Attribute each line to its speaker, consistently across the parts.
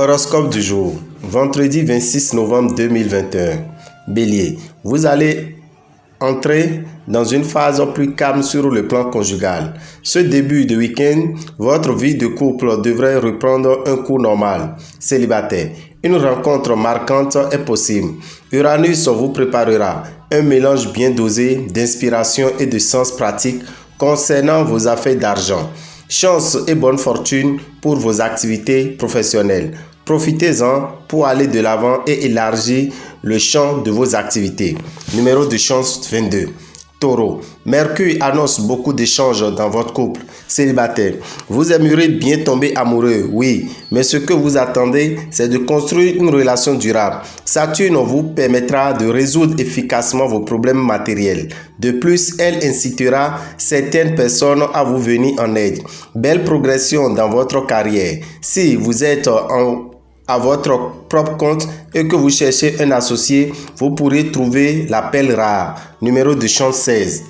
Speaker 1: Horoscope du jour, vendredi 26 novembre 2021. Bélier, vous allez entrer dans une phase plus calme sur le plan conjugal. Ce début de week-end, votre vie de couple devrait reprendre un cours normal. Célibataire, une rencontre marquante est possible. Uranus vous préparera un mélange bien dosé d'inspiration et de sens pratique concernant vos affaires d'argent. Chance et bonne fortune pour vos activités professionnelles. Profitez-en pour aller de l'avant et élargir le champ de vos activités. Numéro de chance 22. Taureau, Mercure annonce beaucoup d'échanges dans votre couple. Célibataire, vous aimeriez bien tomber amoureux, oui, mais ce que vous attendez, c'est de construire une relation durable. Saturne vous permettra de résoudre efficacement vos problèmes matériels. De plus, elle incitera certaines personnes à vous venir en aide. Belle progression dans votre carrière. Si vous êtes à votre propre compte et que vous cherchez un associé, vous pourrez trouver la perle rare. Numéro de chance 16.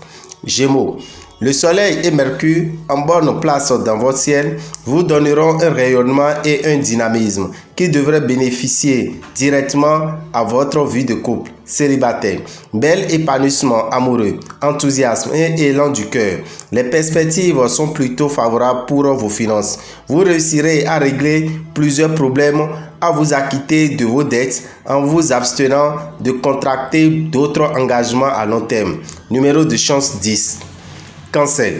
Speaker 1: Gémeaux, le soleil et Mercure en bonne place dans votre ciel vous donneront un rayonnement et un dynamisme qui devrait bénéficier directement à votre vie de couple. Célibataire, bel épanouissement amoureux, enthousiasme et élan du cœur. Les perspectives sont plutôt favorables pour vos finances. Vous réussirez à régler plusieurs problèmes, à vous acquitter de vos dettes en vous abstenant de contracter d'autres engagements à long terme. Numéro de chance 10. Cancer.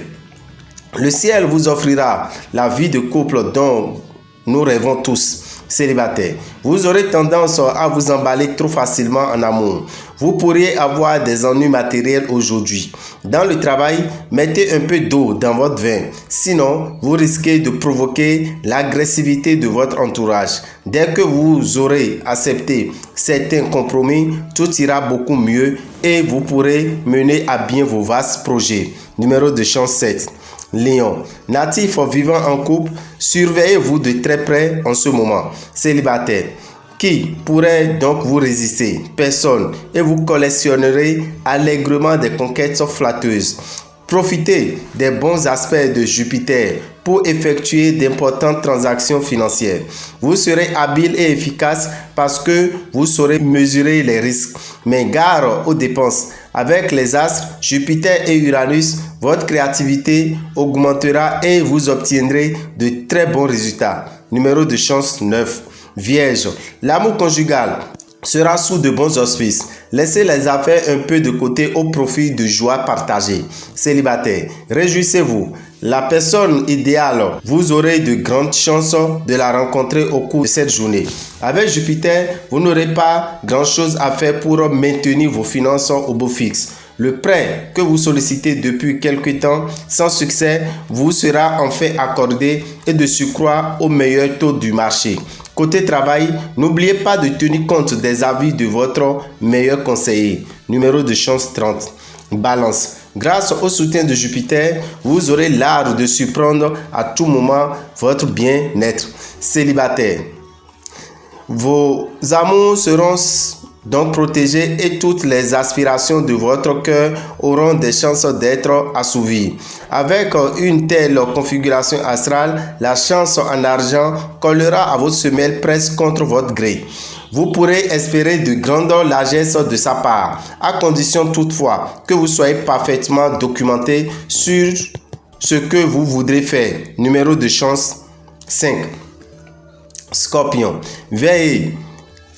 Speaker 1: Le ciel vous offrira la vie de couple dont nous rêvons tous. Célibataire, vous aurez tendance à vous emballer trop facilement en amour. Vous pourriez avoir des ennuis matériels aujourd'hui. Dans le travail, mettez un peu d'eau dans votre vin. Sinon, vous risquez de provoquer l'agressivité de votre entourage. Dès que vous aurez accepté certains compromis, tout ira beaucoup mieux et vous pourrez mener à bien vos vastes projets. Numéro de chance 7. Lion, natif vivant en couple, surveillez-vous de très près en ce moment. Célibataire, qui pourrait donc vous résister? Personne, et vous collectionnerez allègrement des conquêtes flatteuses. Profitez des bons aspects de Jupiter pour effectuer d'importantes transactions financières. Vous serez habile et efficace parce que vous saurez mesurer les risques. Mais gare aux dépenses. Avec les astres, Jupiter et Uranus, votre créativité augmentera et vous obtiendrez de très bons résultats. Numéro de chance 9. Vierge, l'amour conjugal sera sous de bons auspices. Laissez les affaires un peu de côté au profit de joie partagée. Célibataire, réjouissez-vous. La personne idéale, vous aurez de grandes chances de la rencontrer au cours de cette journée. Avec Jupiter, vous n'aurez pas grand-chose à faire pour maintenir vos finances au beau fixe. Le prêt que vous sollicitez depuis quelque temps sans succès vous sera enfin accordé et de surcroît au meilleur taux du marché. Côté travail, n'oubliez pas de tenir compte des avis de votre meilleur conseiller. Numéro de chance 30. Balance. Grâce au soutien de Jupiter, vous aurez l'art de surprendre à tout moment votre bien-être. Célibataire, vos amours seront donc protégés et toutes les aspirations de votre cœur auront des chances d'être assouvies. Avec une telle configuration astrale, la chance en argent collera à votre semelle presque contre votre gré. Vous pourrez espérer de grandes largesses de sa part, à condition toutefois que vous soyez parfaitement documenté sur ce que vous voudrez faire. Numéro de chance 5. Scorpion, veillez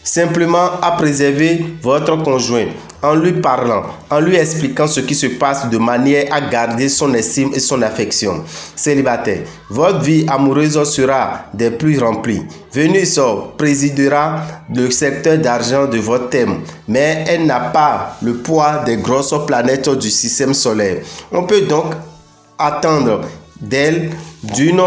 Speaker 1: simplement à préserver votre conjoint en lui parlant, en lui expliquant ce qui se passe de manière à garder son estime et son affection. Célibataire, votre vie amoureuse sera des plus remplies. Vénus présidera le secteur d'argent de votre thème, mais elle n'a pas le poids des grosses planètes du système solaire. On peut donc attendre d'elle d'une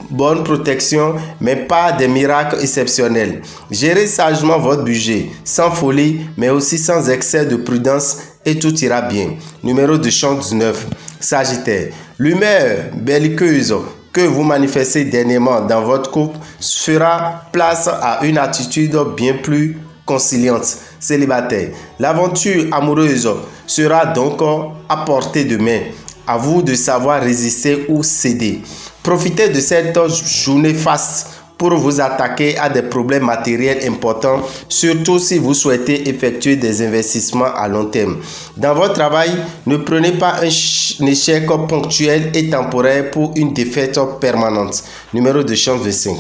Speaker 1: bonne protection, mais pas des miracles exceptionnels. Gérez sagement votre budget, sans folie, mais aussi sans excès de prudence, et tout ira bien. Numéro de chance 19. Sagittaire, l'humeur belliqueuse que vous manifestez dernièrement dans votre couple fera place à une attitude bien plus conciliante. Célibataire, l'aventure amoureuse sera donc à portée de main. À vous de savoir résister ou céder. Profitez de cette journée faste pour vous attaquer à des problèmes matériels importants, surtout si vous souhaitez effectuer des investissements à long terme. Dans votre travail, ne prenez pas un échec ponctuel et temporaire pour une défaite permanente. Numéro de chance 25.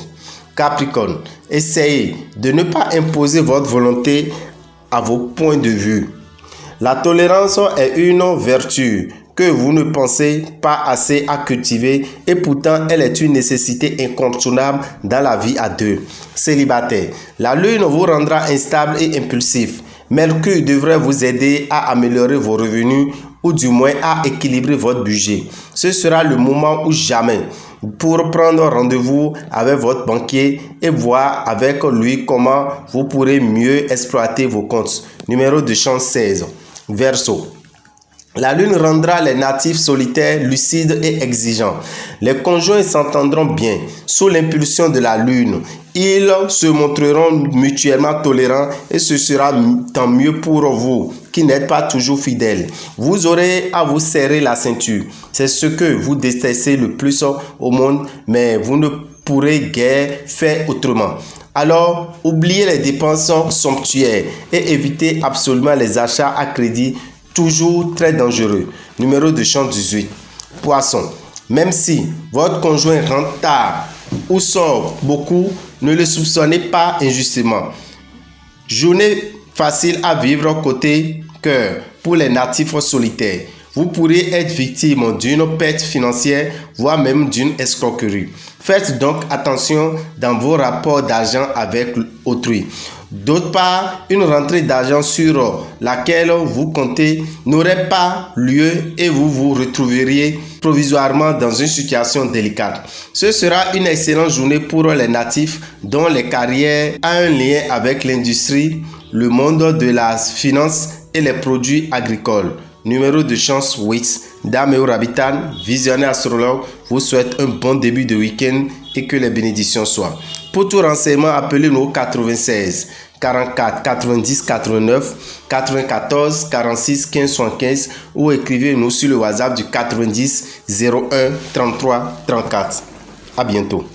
Speaker 1: Capricorne, essayez de ne pas imposer votre volonté à vos points de vue. La tolérance est une vertu que vous ne pensez pas assez à cultiver et pourtant elle est une nécessité incontournable dans la vie à deux. Célibataire, la lune vous rendra instable et impulsif. Mercure devrait vous aider à améliorer vos revenus ou du moins à équilibrer votre budget. Ce sera le moment ou jamais pour prendre rendez-vous avec votre banquier et voir avec lui comment vous pourrez mieux exploiter vos comptes. Numéro de chance 16. Verseau. La lune rendra les natifs solitaires, lucides et exigeants. Les conjoints s'entendront bien. Sous l'impulsion de la lune, ils se montreront mutuellement tolérants et ce sera tant mieux pour vous qui n'êtes pas toujours fidèles. Vous aurez à vous serrer la ceinture. C'est ce que vous détestez le plus au monde, mais vous ne pourrez guère faire autrement. Alors, oubliez les dépenses somptuaires et évitez absolument les achats à crédit, toujours très dangereux. Numéro de chance 18. Poisson. Même si votre conjoint rentre tard ou sort beaucoup, ne le soupçonnez pas injustement. Journée facile à vivre côté cœur pour les natifs solitaires. Vous pourriez être victime d'une perte financière, voire même d'une escroquerie. Faites donc attention dans vos rapports d'argent avec autrui. D'autre part, une rentrée d'argent sur laquelle vous comptez n'aurait pas lieu et vous vous retrouveriez provisoirement dans une situation délicate. Ce sera une excellente journée pour les natifs dont les carrières ont un lien avec l'industrie, le monde de la finance et les produits agricoles. Numéro de chance 8. Dame Rabitan, visionnaire astrologue, vous souhaite un bon début de week-end et que les bénédictions soient. Pour tout renseignement, appelez-nous 96 44 90 89 94 46 15 75 ou écrivez-nous sur le WhatsApp du 90 01 33 34. À bientôt.